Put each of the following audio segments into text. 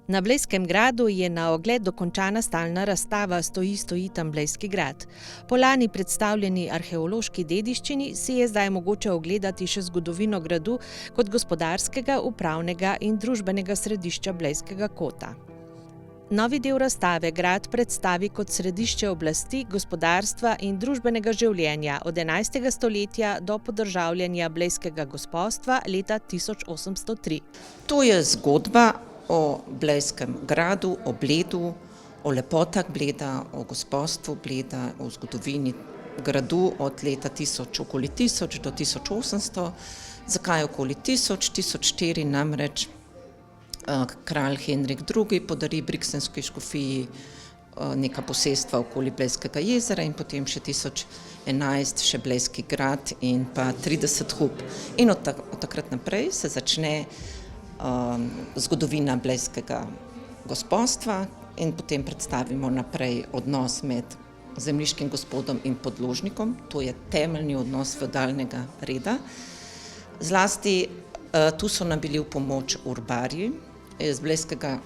Na Blejskem gradu je na ogled dokončana stalna razstava Stoji tam Blejski grad. Po lani predstavljeni arheološki dediščini si je zdaj mogoče ogledati še zgodovino gradu kot gospodarskega, upravnega in družbenega središča Blejskega kota. Novi del razstave grad predstavi kot središče oblasti, gospodarstva in družbenega življenja od 11. stoletja do podržavljanja blejskega gospostva leta 1803. To je zgodba o Blejskem gradu, o Bledu, o lepotah Bleda, o gospostvu Bleda, o zgodovini gradu od leta okoli 1000 do 1800. Zakaj okoli 1000? 1004 namreč kralj Henrik II. Podari Briksenski škofiji neka posestva okoli Blejskega jezera in potem še 1011 še Blejski grad in pa 30 hub. In od takrat naprej se začne zgodovina blejskega gospostva in potem predstavimo naprej odnos med zemljiškim gospodom in podložnikom. To je temeljni odnos feudalnega reda. Zlasti tu so nam bili v pomoč urbarji. Iz blejskega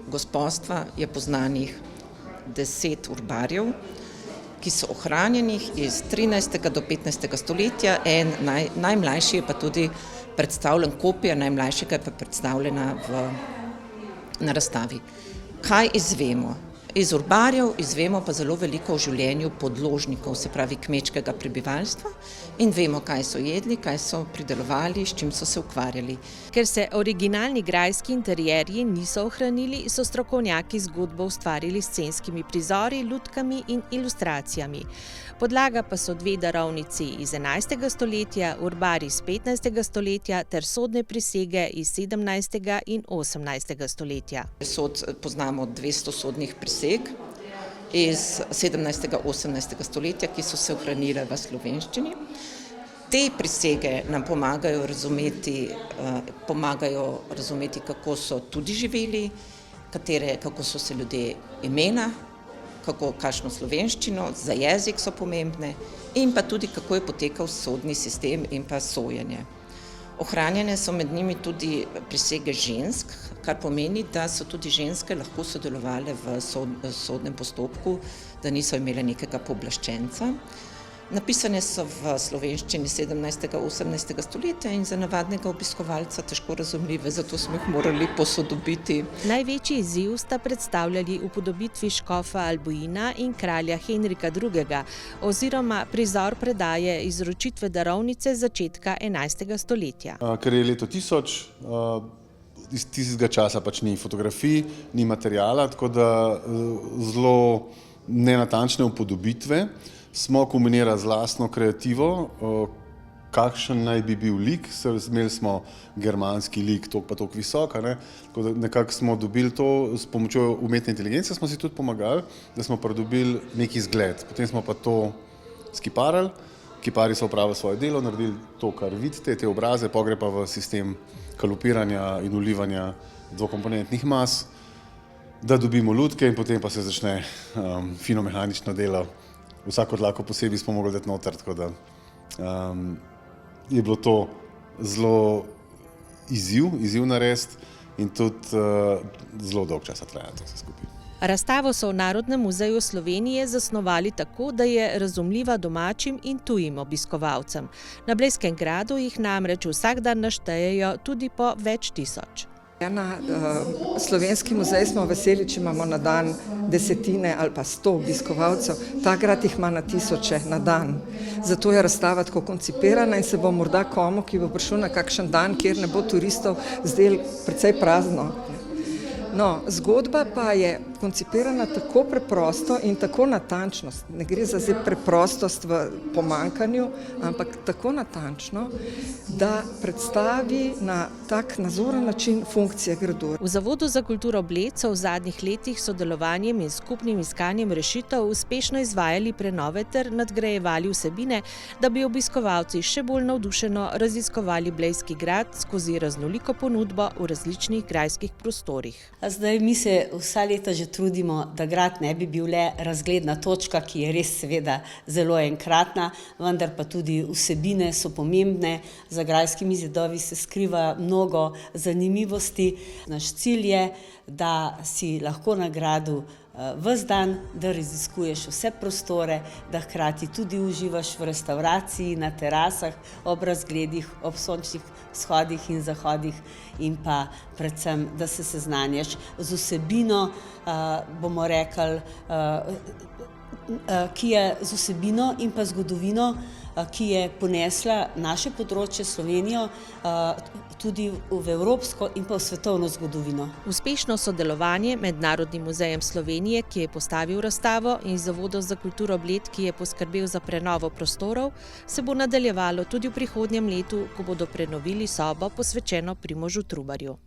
gospostva je poznanih 10 urbarjev, ki so ohranjenih iz 13. do 15. stoletja. Najmlajši je pa tudi predstavljen, kopija najmlajšega je pa predstavljena na razstavi. Kaj izvemo? Iz urbarjev izvemo pa zelo veliko o življenju podložnikov, se pravi kmečkega prebivalstva, in vemo, kaj so jedli, kaj so pridelovali, s čim so se ukvarjali. Ker se originalni grajski interierji niso ohranili, so strokovnjaki zgodbo ustvarili s scenskimi prizori, lutkami in ilustracijami. Podlaga pa so 2 darovnici iz 11. stoletja, urbarji iz 15. stoletja ter sodne prisege iz 17. in 18. stoletja. Poznamo 200 sodnih priseg iz 17. in 18. stoletja, ki so se ohranile v slovenščini. Te prisege nam pomagajo razumeti, kako so tudi živeli, kako so se ljudje imena, kakšno slovenščino, za jezik so pomembne in pa tudi, kako je potekal sodni sistem in pa sojenje. Ohranjene so med njimi tudi prisege žensk, kar pomeni, da so tudi ženske lahko sodelovale v sodnem postopku, da niso imele nekega pooblaščenca. Napisane so v slovenščini 17. in 18. stoletja in za navadnega obiskovalca težko razumljive, zato smo jih morali posodobiti. Največji izziv sta predstavljali upodobitvi škofa Albuina in kralja Henrika II. Oziroma prizor predaje izročitve darovnice začetka 11. stoletja. Ker je leto 1000, iz tistega časa pač ni fotografij, ni materijala, tako da zelo nenatančne upodobitve. Smo kombinirali z lastno kreativo, kakšen naj bi bil lik, imeli smo germanski lik, toliko pa toliko visok, tako da nekako smo dobili to, s pomočjo umetne inteligence smo si tudi pomagali, da smo pridobili neki zgled. Potem smo pa to skiparili, kiparji so opravili svoje delo, naredili to, kar vidite, te obraze, pogre pa v sistem kalupiranja in ulivanja dvokomponentnih mas, da dobimo lutke in potem pa se začne fino mehanično delo. Vsako dlako posebej smo mogli dati noter, tako da je bilo to zelo izziv narediti in tudi zelo dolg časa traja to vse skupaj. Razstavo so v Narodnem muzeju Slovenije zasnovali tako, da je razumljiva domačim in tujim obiskovalcem. Na Blejskem gradu jih namreč vsak dan naštejejo tudi po več tisoč. Na Slovenski muzej smo veseli, če imamo na dan desetine ali pa 100 obiskovalcev. Ta grad jih ima na tisoče na dan. Zato je razstava tako koncipirana in se bo morda komu, ki bo prišel na kakšen dan, kjer ne bo turistov, zdel precej prazno. No, zgodba pa je koncipirana tako preprosto in tako natančno. Ne gre za preprostost v pomanjkanju, ampak tako natančno, da predstavi na tak nazoren način funkcije gradu. V Zavodu za kulturo Bled so v zadnjih letih s sodelovanjem in skupnim iskanjem rešitev uspešno izvajali prenove ter nadgrajevali vsebine, da bi obiskovalci še bolj navdušeno raziskovali Blejski grad skozi raznoliko ponudbo v različnih grajskih prostorih. Zdaj, mi se vsa leta že trudimo, da grad ne bi bil le razgledna točka, ki je res seveda zelo enkratna, vendar pa tudi vsebine so pomembne. Za grajskimi zidovi se skriva mnogo zanimivosti. Naš cilj je, da si lahko na gradu ves dan, da raziskuješ vse prostore, da hkrati tudi uživaš v restavraciji, na terasah, ob razgledih, ob sončnih vzhodih in zahodih in pa predvsem, da se seznanjaš z vsebino, bomo rekli, ki je z vsebino in pa zgodovino, ki je ponesla naše področje Slovenijo tudi v evropsko in pa v svetovno zgodovino. Uspešno sodelovanje med Narodnim muzejem Slovenije, ki je postavil razstavo, in Zavodom za kulturo Bled, ki je poskrbel za prenovo prostorov, se bo nadaljevalo tudi v prihodnjem letu, ko bodo prenovili sobo posvečeno Primožu Trubarju.